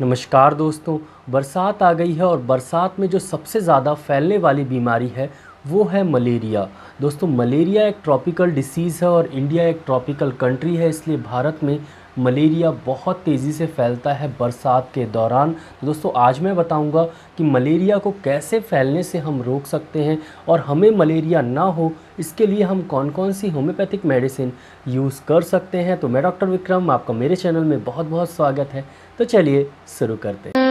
नमस्कार दोस्तों। बरसात आ गई है और बरसात में जो सबसे ज़्यादा फैलने वाली बीमारी है वो है मलेरिया। दोस्तों मलेरिया एक ट्रॉपिकल डिसीज़ है और इंडिया एक ट्रॉपिकल कंट्री है, इसलिए भारत में मलेरिया बहुत तेज़ी से फैलता है बरसात के दौरान। तो दोस्तों आज मैं बताऊंगा कि मलेरिया को कैसे फैलने से हम रोक सकते हैं और हमें मलेरिया ना हो इसके लिए हम कौन कौन सी होम्योपैथिक मेडिसिन यूज़ कर सकते हैं। तो मैं डॉक्टर विक्रम, आपका मेरे चैनल में बहुत बहुत स्वागत है। तो चलिए शुरू करते हैं।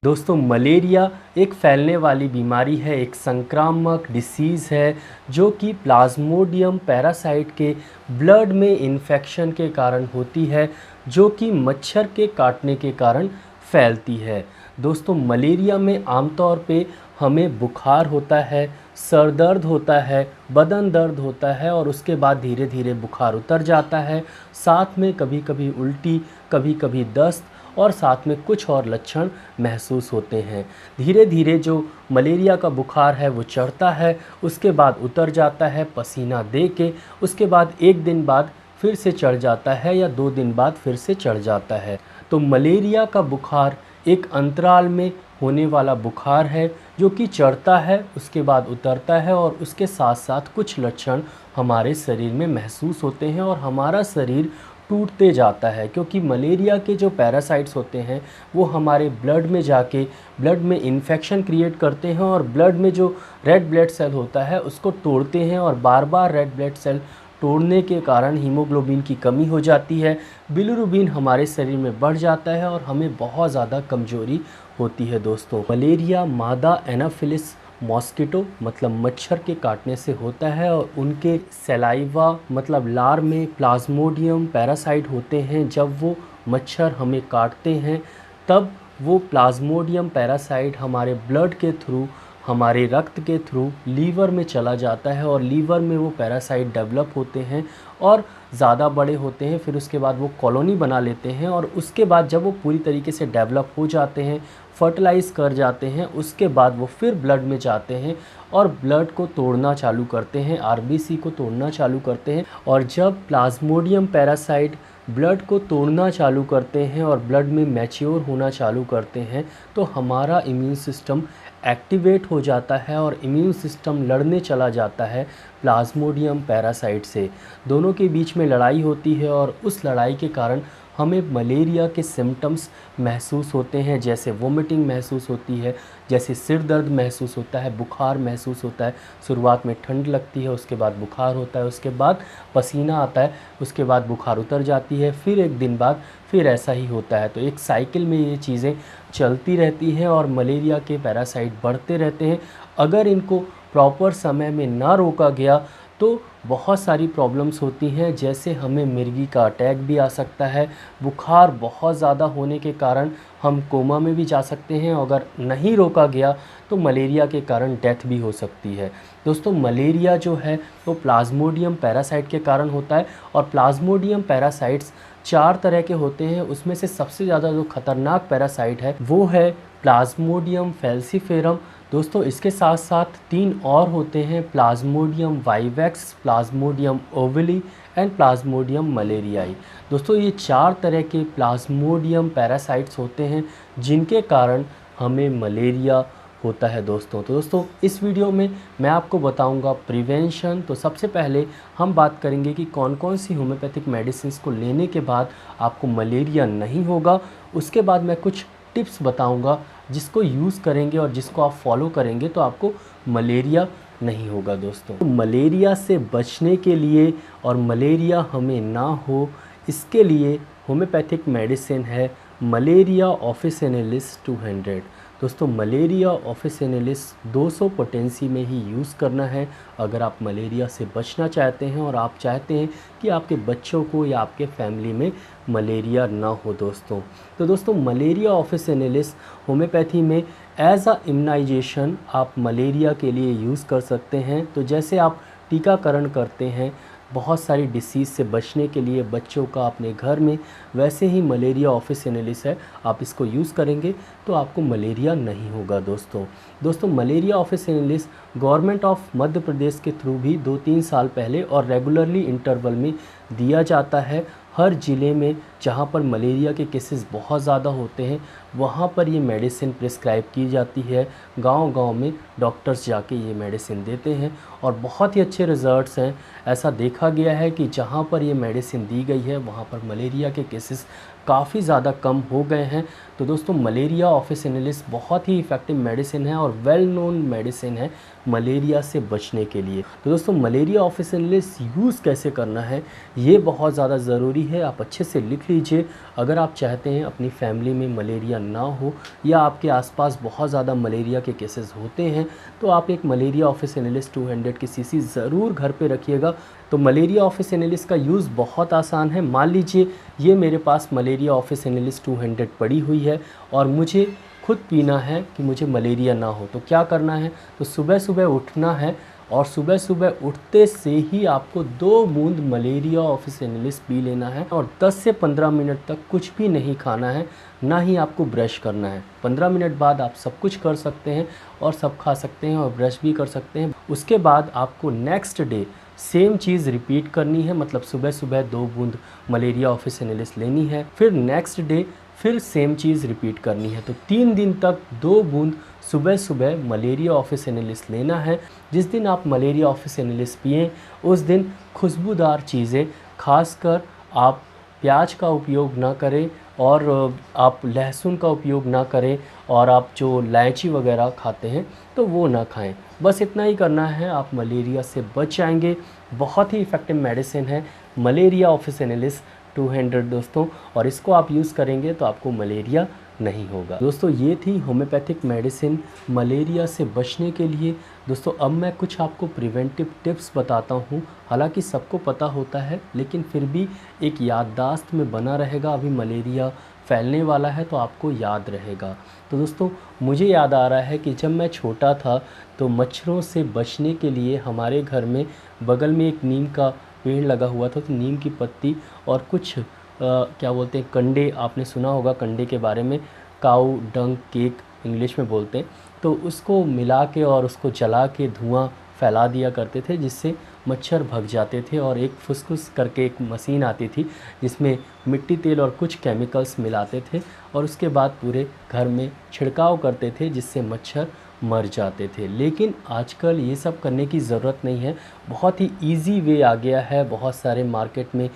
दोस्तों मलेरिया एक फैलने वाली बीमारी है, एक संक्रामक डिसीज़ है जो कि प्लाज्मोडियम पैरासाइट के ब्लड में इन्फेक्शन के कारण होती है, जो कि मच्छर के काटने के कारण फैलती है। दोस्तों मलेरिया में आमतौर पे हमें बुखार होता है, सर दर्द होता है, बदन दर्द होता है और उसके बाद धीरे धीरे बुखार उतर जाता है। साथ में कभी कभी उल्टी, कभी कभी दस्त और साथ में कुछ और लक्षण महसूस होते हैं। धीरे धीरे जो मलेरिया का बुखार है वो चढ़ता है, उसके बाद उतर जाता है पसीना दे के, उसके बाद एक दिन बाद फिर से चढ़ जाता है या 2 दिन बाद फिर से चढ़ जाता है। तो मलेरिया का बुखार एक अंतराल में होने वाला बुखार है जो कि चढ़ता है, उसके बाद उतरता है और उसके साथ साथ कुछ लक्षण हमारे शरीर में महसूस होते हैं और हमारा शरीर टूटते जाता है, क्योंकि मलेरिया के जो पैरासाइट्स होते हैं वो हमारे ब्लड में जाके ब्लड में इन्फेक्शन क्रिएट करते हैं और ब्लड में जो रेड ब्लड सेल होता है उसको तोड़ते हैं और बार बार रेड ब्लड सेल तोड़ने के कारण हीमोग्लोबिन की कमी हो जाती है, बिलिरुबिन हमारे शरीर में बढ़ जाता है और हमें बहुत ज़्यादा कमजोरी होती है। दोस्तों मलेरिया मादा एनाफिलिस मॉस्किटो मतलब मच्छर के काटने से होता है और उनके सलाइवा मतलब लार में प्लाज्मोडियम पैरासाइट होते हैं। जब वो मच्छर हमें काटते हैं तब वो प्लाज्मोडियम पैरासाइट हमारे ब्लड के थ्रू, हमारे रक्त के थ्रू लीवर में चला जाता है और लीवर में वो पैरासाइट डेवलप होते हैं और ज़्यादा बड़े होते हैं। फिर उसके बाद वो कॉलोनी बना लेते हैं और उसके बाद जब वो पूरी तरीके से डेवलप हो जाते हैं, फर्टिलाइज़ कर जाते हैं, उसके बाद वो फिर ब्लड में जाते हैं और ब्लड को तोड़ना चालू करते हैं, आरबीसी को तोड़ना चालू करते हैं। और जब प्लाज्मोडियम पैरासाइट ब्लड को तोड़ना चालू करते हैं और ब्लड में मैच्योर होना चालू करते हैं तो हमारा इम्यून सिस्टम एक्टिवेट हो जाता है और इम्यून सिस्टम लड़ने चला जाता है प्लाज्मोडियम पैरासाइट से। दोनों के बीच में लड़ाई होती है और उस लड़ाई के कारण हमें मलेरिया के सिम्टम्स महसूस होते हैं, जैसे वोमिटिंग महसूस होती है, जैसे सिर दर्द महसूस होता है, बुखार महसूस होता है। शुरुआत में ठंड लगती है, उसके बाद बुखार होता है, उसके बाद पसीना आता है, उसके बाद बुखार उतर जाती है, फिर एक दिन बाद फिर ऐसा ही होता है। तो एक साइकिल में ये चीज़ें चलती रहती हैं और मलेरिया के पैरासाइट बढ़ते रहते हैं। अगर इनको प्रॉपर समय में ना रोका गया तो बहुत सारी प्रॉब्लम्स होती हैं, जैसे हमें मिर्गी का अटैक भी आ सकता है। बुखार बहुत ज़्यादा होने के कारण हम कोमा में भी जा सकते हैं। अगर नहीं रोका गया तो मलेरिया के कारण डेथ भी हो सकती है। दोस्तों मलेरिया जो है वो प्लाज्मोडियम पैरासाइट के कारण होता है और प्लाज्मोडियम पैरासाइट्स 4 तरह के होते हैं। उसमें से सबसे ज़्यादा जो खतरनाक पैरासाइट है वो है प्लाज्मोडियम फैल्सीफेरम। दोस्तों इसके साथ साथ 3 और होते हैं, plasmodium vivax, plasmodium ovale and plasmodium malariae. दोस्तों ये 4 तरह के प्लाज्मोडियम पैरासाइट्स होते हैं जिनके कारण हमें मलेरिया होता है। दोस्तों तो दोस्तों इस वीडियो में मैं आपको बताऊंगा प्रिवेंशन। तो सबसे पहले हम बात करेंगे कि कौन कौन सी होम्योपैथिक मेडिसिन को लेने के बाद आपको मलेरिया नहीं होगा। उसके बाद मैं कुछ टिप्स बताऊंगा जिसको यूज़ करेंगे और जिसको आप फॉलो करेंगे तो आपको मलेरिया नहीं होगा। दोस्तों तो मलेरिया से बचने के लिए और मलेरिया हमें ना हो इसके लिए होम्योपैथिक मेडिसिन है मलेरिया ऑफिसिनेलिस 200। दोस्तों मलेरिया ऑफिसिनेलिस 200 पोटेंसी में ही यूज़ करना है अगर आप मलेरिया से बचना चाहते हैं और आप चाहते हैं कि आपके बच्चों को या आपके फैमिली में मलेरिया ना हो। दोस्तों तो दोस्तों मलेरिया ऑफिसिनेलिस होम्योपैथी में एज अ इम्यूनाइजेशन आप मलेरिया के लिए यूज़ कर सकते हैं। तो जैसे आप टीकाकरण करते हैं बहुत सारी डिसीज़ से बचने के लिए बच्चों का अपने घर में, वैसे ही मलेरिया ऑफिसिनेलिस है, आप इसको यूज़ करेंगे तो आपको मलेरिया नहीं होगा। दोस्तों malaria officinalis government of Madhya Pradesh के थ्रू भी 2-3 साल पहले और रेगुलरली इंटरवल में दिया जाता है। हर ज़िले में जहाँ पर मलेरिया के केसेस बहुत ज़्यादा होते हैं वहाँ पर ये मेडिसिन प्रिस्क्राइब की जाती है। गांव-गांव में डॉक्टर्स जाके ये मेडिसिन देते हैं और बहुत ही अच्छे रिज़ल्ट्स हैं। ऐसा देखा गया है कि जहाँ पर ये मेडिसिन दी गई है वहाँ पर मलेरिया के केसेस काफ़ी ज़्यादा कम हो गए हैं। तो दोस्तों मलेरिया ऑफिसिनेलिस बहुत ही इफ़ेक्टिव मेडिसिन है और वेल नोन मेडिसिन है मलेरिया से बचने के लिए। तो दोस्तों मलेरिया ऑफिसिनेलिस यूज़ कैसे करना है ये बहुत ज़्यादा ज़रूरी है, आप अच्छे से लिख लीजिए। अगर आप चाहते हैं अपनी फैमिली में मलेरिया ना हो या आपके आसपास बहुत ज़्यादा मलेरिया के केसेस होते हैं तो आप एक मलेरिया ऑफिसिनेलिस 200 की सीसी ज़रूर घर पे रखिएगा। तो मलेरिया ऑफिसिनेलिस का यूज़ बहुत आसान है। मान लीजिए ये मेरे पास मलेरिया ऑफिसिनेलिस 200 पड़ी हुई है और मुझे खुद पीना है कि मुझे मलेरिया ना हो, तो क्या करना है, तो सुबह सुबह उठना है और सुबह सुबह उठते से ही आपको 2 बूंद मलेरिया ऑफिसिनेलिस पी लेना है और 10 से 15 मिनट तक कुछ भी नहीं खाना है, ना ही आपको ब्रश करना है। 15 मिनट बाद आप सब कुछ कर सकते हैं और सब खा सकते हैं और ब्रश भी कर सकते हैं। उसके बाद आपको नेक्स्ट डे सेम चीज़ रिपीट करनी है, मतलब सुबह सुबह 2 बूंद मलेरिया ऑफिसिनेलिस लेनी है, फिर नेक्स्ट डे फिर सेम चीज़ रिपीट करनी है। तो 3 दिन तक 2 बूंद सुबह सुबह मलेरिया ऑफिसिनेलिस लेना है। जिस दिन आप मलेरिया ऑफिसिनेलिस पिएं उस दिन खुशबूदार चीज़ें, खासकर आप प्याज का उपयोग ना करें और आप लहसुन का उपयोग ना करें और आप जो इलायची वगैरह खाते हैं तो वो ना खाएं। बस इतना ही करना है, आप मलेरिया से बच जाएंगे। बहुत ही इफ़ेक्टिव मेडिसिन है मलेरिया ऑफिसिनेलिस 200 दोस्तों, और इसको आप यूज़ करेंगे तो आपको मलेरिया नहीं होगा। दोस्तों ये थी होम्योपैथिक मेडिसिन मलेरिया से बचने के लिए। दोस्तों अब मैं कुछ आपको प्रिवेंटिव टिप्स बताता हूँ, हालांकि सबको पता होता है लेकिन फिर भी एक याददाश्त में बना रहेगा। अभी मलेरिया फैलने वाला है तो आपको याद रहेगा। तो दोस्तों मुझे याद आ रहा है कि जब मैं छोटा था तो मच्छरों से बचने के लिए हमारे घर में बगल में एक नीम का पेड़ लगा हुआ था, तो नीम की पत्ती और कुछ क्या बोलते हैं कंडे, आपने सुना होगा कंडे के बारे में, काऊ डंग केक इंग्लिश में बोलते हैं, तो उसको मिला के और उसको जला के धुआं फैला दिया करते थे जिससे मच्छर भग जाते थे। और एक फुसफुस करके एक मशीन आती थी जिसमें मिट्टी तेल और कुछ केमिकल्स मिलाते थे और उसके बाद पूरे घर में छिड़काव करते थे जिससे मच्छर मर जाते थे। लेकिन आजकल ये सब करने की ज़रूरत नहीं है, बहुत ही इजी वे आ गया है। बहुत सारे मार्केट में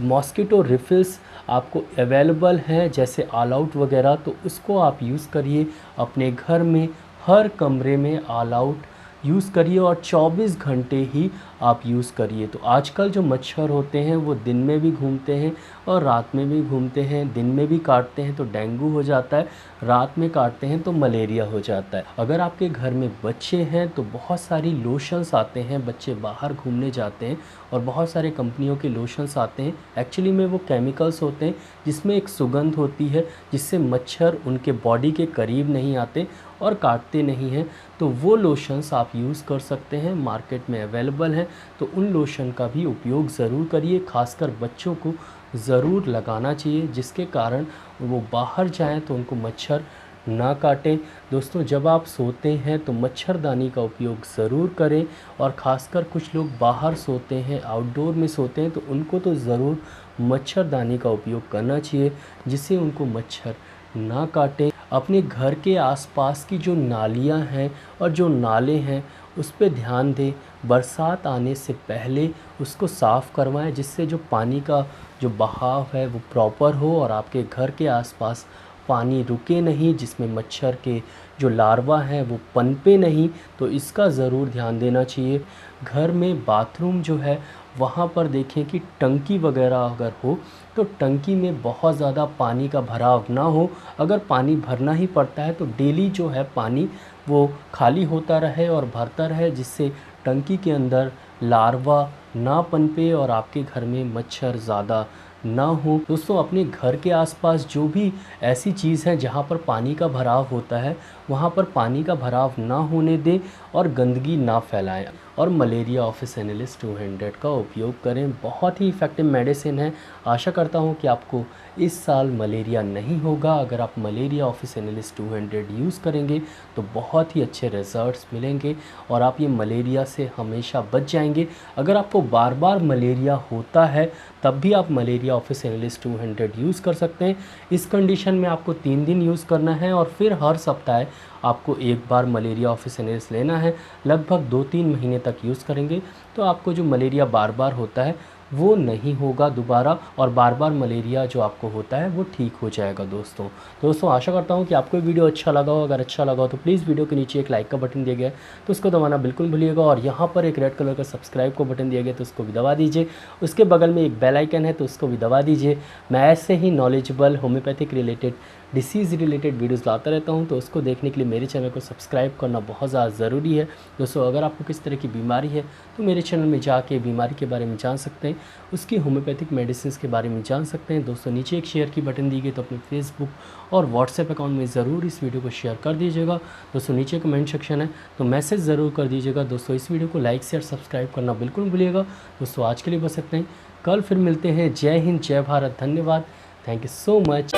मॉस्किटो रिफिल्स आपको अवेलेबल हैं जैसे ऑल आउट वगैरह, तो उसको आप यूज़ करिए अपने घर में, हर कमरे में ऑल आउट यूज़ करिए और 24 घंटे ही आप यूज़ करिए। तो आजकल जो मच्छर होते हैं वो दिन में भी घूमते हैं और रात में भी घूमते हैं। दिन में भी काटते हैं तो डेंगू हो जाता है, रात में काटते हैं तो मलेरिया हो जाता है। अगर आपके घर में बच्चे हैं तो बहुत सारी लोशंस आते हैं, बच्चे बाहर घूमने जाते हैं और बहुत सारे कंपनियों के लोशंस आते हैं, एक्चुअली में वो केमिकल्स होते हैं जिसमें एक सुगंध होती है जिससे मच्छर उनके बॉडी के करीब नहीं आते और काटते नहीं हैं। तो वो लोशंस आप यूज़ कर सकते हैं, मार्केट में अवेलेबल हैं। तो उन लोशन का भी उपयोग ज़रूर करिए, खासकर बच्चों को ज़रूर लगाना चाहिए जिसके कारण वो बाहर जाएं तो उनको मच्छर ना काटें। दोस्तों जब आप सोते हैं तो मच्छरदानी का उपयोग ज़रूर करें और ख़ासकर कुछ लोग बाहर सोते हैं, आउटडोर में सोते हैं, तो उनको तो ज़रूर मच्छरदानी का उपयोग करना चाहिए जिससे उनको मच्छर ना काटें। अपने घर के आसपास की जो नालियाँ हैं और जो नाले हैं उस पे ध्यान दें, बरसात आने से पहले उसको साफ़ करवाएं जिससे जो पानी का जो बहाव है वो प्रॉपर हो और आपके घर के आसपास पानी रुके नहीं, जिसमें मच्छर के जो लार्वा हैं वो पनपे नहीं। तो इसका ज़रूर ध्यान देना चाहिए। घर में बाथरूम जो है वहाँ पर देखें कि टंकी वगैरह अगर हो तो टंकी में बहुत ज़्यादा पानी का भराव ना हो। अगर पानी भरना ही पड़ता है तो डेली जो है पानी वो खाली होता रहे और भरता रहे जिससे टंकी के अंदर लार्वा ना पनपे और आपके घर में मच्छर ज़्यादा ना हो। दोस्तों अपने घर के आसपास जो भी ऐसी चीज़ है जहाँ पर पानी का भराव होता है वहाँ पर पानी का भराव ना होने दें और गंदगी ना फैलाएं। और मलेरिया ऑफिस एनालिस्ट 200 का उपयोग करें। बहुत ही इफ़ेक्टिव मेडिसिन है। आशा करता हूँ कि आपको इस साल मलेरिया नहीं होगा। अगर आप मलेरिया ऑफिस एनालिस्ट 200 यूज़ करेंगे तो बहुत ही अच्छे रिजल्ट्स मिलेंगे और आप ये मलेरिया से हमेशा बच जाएंगे। अगर आपको बार बार मलेरिया होता है तब भी आप मलेरिया ऑफिस एनालिस्ट 200 यूज़ कर सकते हैं। इस कंडीशन में आपको 3 दिन यूज़ करना है और फिर हर सप्ताह आपको एक बार मलेरिया ऑफिस एनालिस्ट लेना है। लगभग 2-3 महीने तक यूज़ करेंगे तो आपको जो मलेरिया बार बार होता है वो नहीं होगा दोबारा, और बार बार मलेरिया जो आपको होता है वो ठीक हो जाएगा। दोस्तों आशा करता हूँ कि आपको ये वीडियो अच्छा लगा हो। अगर अच्छा लगा हो तो प्लीज़ वीडियो के नीचे एक लाइक का बटन दिया गया है तो उसको दबाना बिल्कुल भूलिएगा, और यहाँ पर एक रेड कलर का सब्सक्राइब का बटन दिया गया है तो उसको भी दबा दीजिए। उसके बगल में एक बेल आइकन है तो उसको भी दबा दीजिए। मैं ऐसे ही knowledgeable homeopathic related disease related videos लाता रहता हूं, तो उसको देखने के लिए मेरे चैनल को सब्सक्राइब करना बहुत ज़्यादा ज़रूरी है। दोस्तों अगर आपको किस तरह की बीमारी है तो मेरे चैनल में जाके बीमारी के बारे में जान सकते हैं, उसकी होम्योपैथिक मेडिसिन के बारे में जान सकते हैं। दोस्तों नीचे एक शेयर की बटन दी गई तो अपने फेसबुक और व्हाट्सएप अकाउंट में ज़रूर इस वीडियो को शेयर कर दीजिएगा। दोस्तों नीचे कमेंट सेक्शन है तो मैसेज ज़रूर कर दीजिएगा। दोस्तों इस वीडियो को लाइक शेयर सब्सक्राइब करना बिल्कुल भूलिएगा। दोस्तों आज के लिए बस इतना ही, कल फिर मिलते हैं। जय हिंद, जय भारत, धन्यवाद, थैंक यू सो मच।